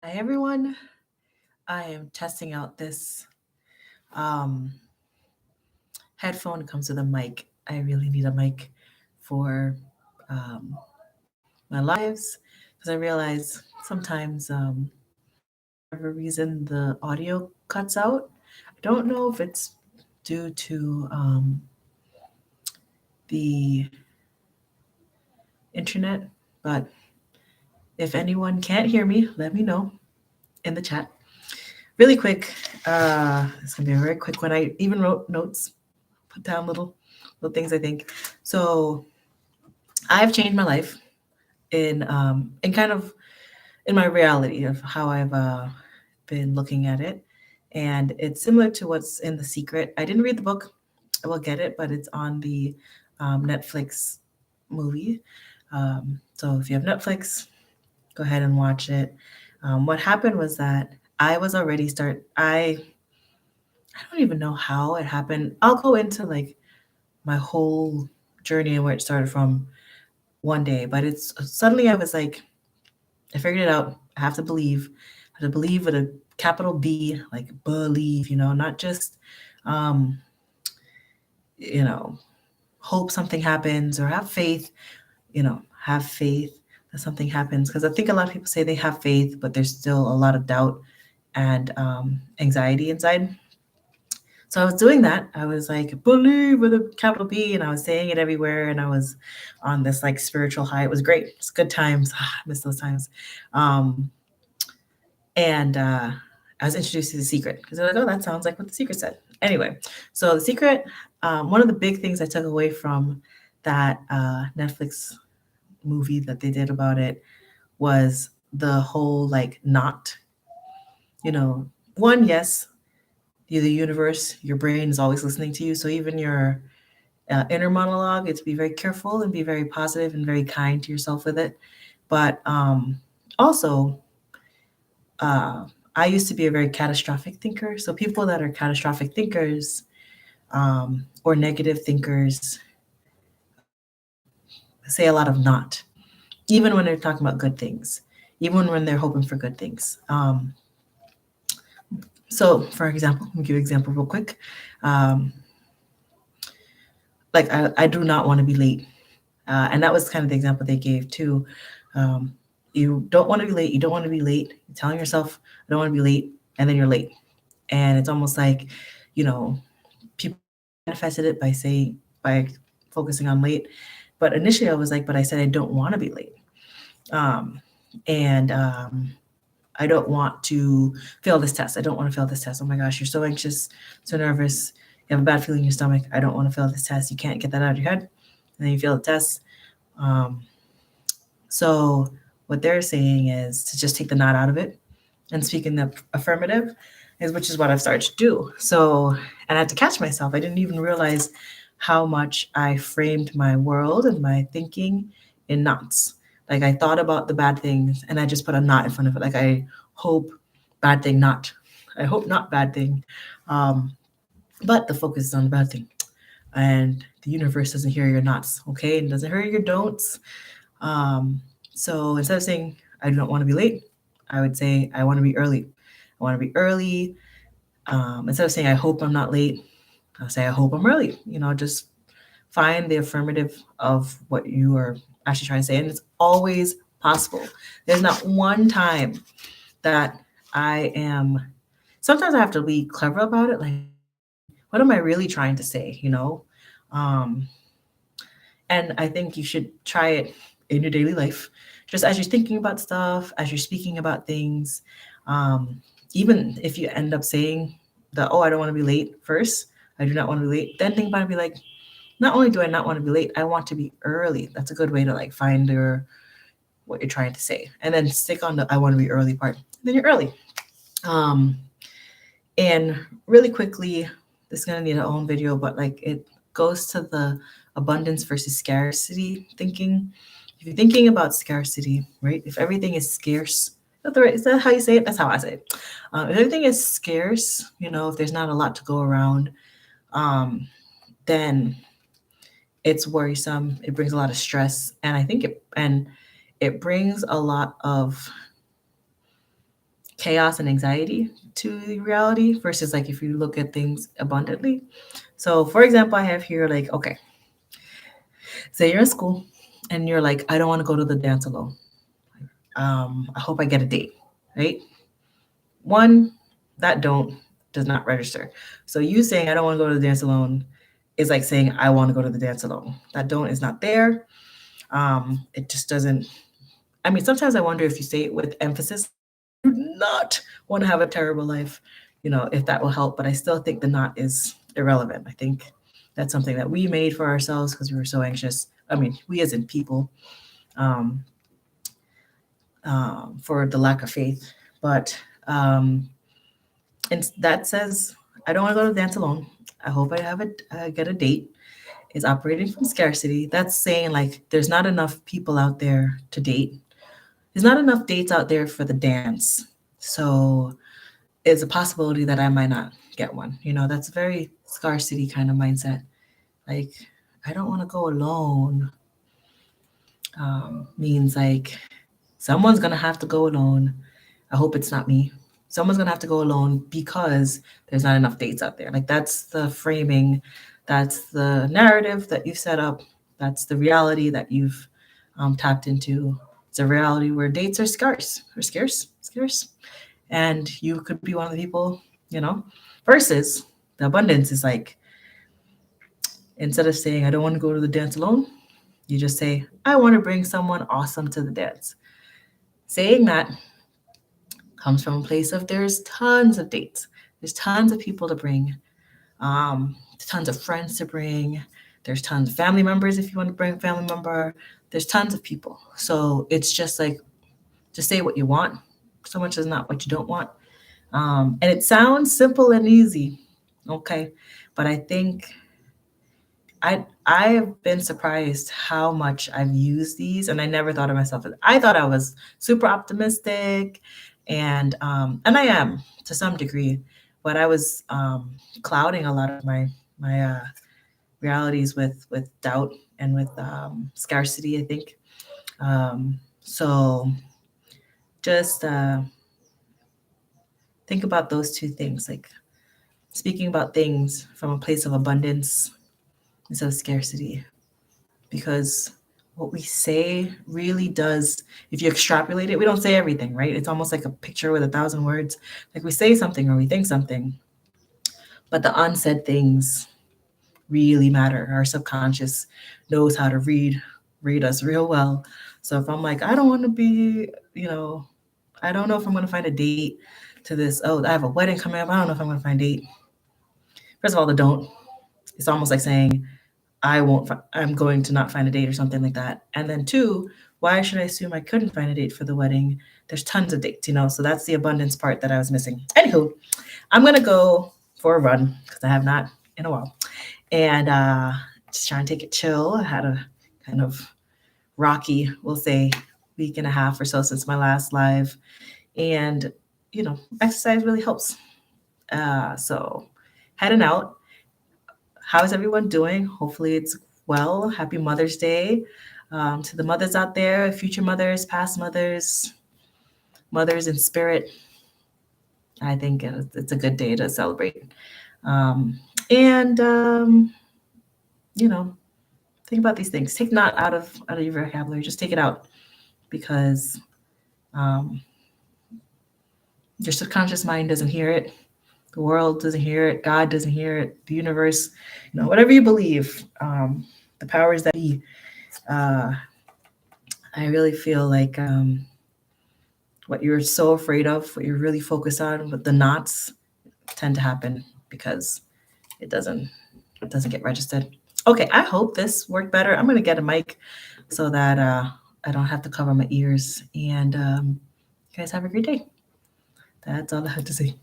Hi everyone. I am testing out this um, headphone. It comes with a mic. I really need a mic for um, my lives because I realize sometimes, for whatever reason, the audio cuts out. I don't know if it's due to the internet, but if anyone can't hear me, let me know in the chat. Really quick. It's gonna be a very quick one. I even wrote notes, put down little things I think. So I've changed my life in kind of in my reality of how I've been looking at it, and it's similar to what's in The Secret. I didn't read the book. I will get it, but it's on the Netflix movie. So if you have Netflix, go ahead and watch it. What happened was that I was already start. I don't even know how it happened. I'll go into like my whole journey and where it started from one day, but it's suddenly I was like, I figured it out. I have to believe. I have to believe with a capital B, like believe, not just, um, you know, hope something happens or have faith, have faith that something happens. Because I think a lot of people say they have faith, but there's still a lot of doubt and anxiety inside. So I was doing that. I was like, believe with a capital B, and I was saying it everywhere, and I was on this like spiritual high. It was great. It's good times. I miss those times. Um, and I was introduced to The Secret because they're like, oh, that sounds like what The Secret said. Anyway, so The Secret, one of the big things I took away from that Netflix movie that they did about it was the whole like not, you know, one, yes, you're the universe, your brain is always listening to you. So even your inner monologue, it's be very careful and be very positive and very kind to yourself with it. But also, uh, I used to be a very catastrophic thinker. So people that are catastrophic thinkers or negative thinkers say a lot of not, even when they're talking about good things, even when they're hoping for good things. So, for example, let me give you an example real quick. Um, like, I do not want to be late. And that was kind of the example they gave too. Um, you don't want to be late. You don't want to be late. You're telling yourself, I don't want to be late. And then you're late. And it's almost like, you know, people manifested it by focusing on late. But initially I was like, but I said I don't want to be late. Um, and I don't want to fail this test. I don't want to fail this test. Oh my gosh, you're so anxious, so nervous. You have a bad feeling in your stomach. I don't want to fail this test. You can't get that out of your head. And then you fail the test. Um, so what they're saying is to just take the not out of it and speak in the affirmative, is which is what I've started to do. So, and I had to catch myself. I didn't even realize how much I framed my world and my thinking in knots. Like I thought about the bad things and I just put a knot in front of it. Like I hope bad thing not. I hope not bad thing. Um, but the focus is on the bad thing. And the universe doesn't hear your knots, okay? And doesn't hear your don'ts. Um, so instead of saying I don't want to be late, I would say I want to be early. I want to be early. Instead of saying I hope I'm not late, I'll say I hope I'm early. Just find the affirmative of what you are actually trying to say, and it's always possible. There's not one time that I am. Sometimes I have to be clever about it. Like, what am I really trying to say? Um, and I think you should try it in your daily life, just as you're thinking about stuff, as you're speaking about things. Um, Even if you end up saying that, oh, I don't want to be late first, I do not want to be late, then think about it and be like, not only do I not want to be late, I want to be early. That's a good way to like find your what you're trying to say. And then stick on the I want to be early part. Then you're early. Um, and really quickly, this is gonna need a own video, but like it goes to the abundance versus scarcity thinking. If you're thinking about scarcity, right? If everything is scarce, is that how you say it? That's how I say it. If everything is scarce, if there's not a lot to go around, um, then it's worrisome. It brings a lot of stress, and it brings a lot of chaos and anxiety to the reality versus like if you look at things abundantly. So, for example, I have here like, okay, say you're in school and you're like, I don't want to go to the dance alone. I hope I get a date, right? One, that don't does not register. So you saying I don't want to go to the dance alone is like saying I want to go to the dance alone. That don't is not there. It just doesn't. I mean, sometimes I wonder if you say it with emphasis, like I do not want to have a terrible life, if that will help. But I still think the not is irrelevant. I think that's something that we made for ourselves because we were so anxious. I mean, we as in people, um, for the lack of faith. But and that says I don't want to go to the dance alone. I hope I have get a date. Is operating from scarcity. That's saying like there's not enough people out there to date. There's not enough dates out there for the dance. So it's a possibility that I might not get one. That's a very scarcity kind of mindset. Like, I don't want to go alone. Means like someone's going to have to go alone. I hope it's not me. Someone's going to have to go alone because there's not enough dates out there. Like, that's the framing. That's the narrative that you've set up. That's the reality that you've tapped into. It's a reality where dates are scarce or scarce. And you could be one of the people, versus the abundance is like, instead of saying, I don't want to go to the dance alone, you just say, I want to bring someone awesome to the dance. Saying that comes from a place of there's tons of dates. There's tons of people to bring, tons of friends to bring. There's tons of family members if you want to bring a family member. There's tons of people. So it's just like, just say what you want. So much is not what you don't want. And it sounds simple and easy, okay? But I think I've been surprised how much I've used these, and I never thought of myself as I thought I was super optimistic, and I am to some degree, but I was clouding a lot of my realities with doubt and with scarcity. I think so. Just think about those two things, like speaking about things from a place of abundance instead of scarcity, because what we say really does, if you extrapolate it, we don't say everything, right? It's almost like a picture with 1,000 words. Like we say something or we think something, but the unsaid things really matter. Our subconscious knows how to read us real well. So if I'm like, I don't want to be, I don't know if I'm going to find a date to this. Oh, I have a wedding coming up. I don't know if I'm going to find a date. First of all, the don't. It's almost like saying, I'm going to not find a date or something like that. And then two, why should I assume I couldn't find a date for the wedding? There's tons of dates, so that's the abundance part that I was missing. Anywho, I'm going to go for a run because I have not in a while. And just trying to take it chill. I had a kind of rocky, we'll say, week and a half or so since my last live. And, exercise really helps. So heading out. How is everyone doing? Hopefully it's well. Happy Mother's Day to the mothers out there, future mothers, past mothers, mothers in spirit. I think it's a good day to celebrate. And think about these things. Take not out of your vocabulary. Just take it out because your subconscious mind doesn't hear it. The world doesn't hear it. God doesn't hear it. The universe, whatever you believe, the powers that be. I really feel like what you're so afraid of, what you're really focused on, but the knots tend to happen because it doesn't get registered. Okay, I hope this worked better. I'm gonna get a mic so that I don't have to cover my ears. And you guys have a great day. That's all I have to say.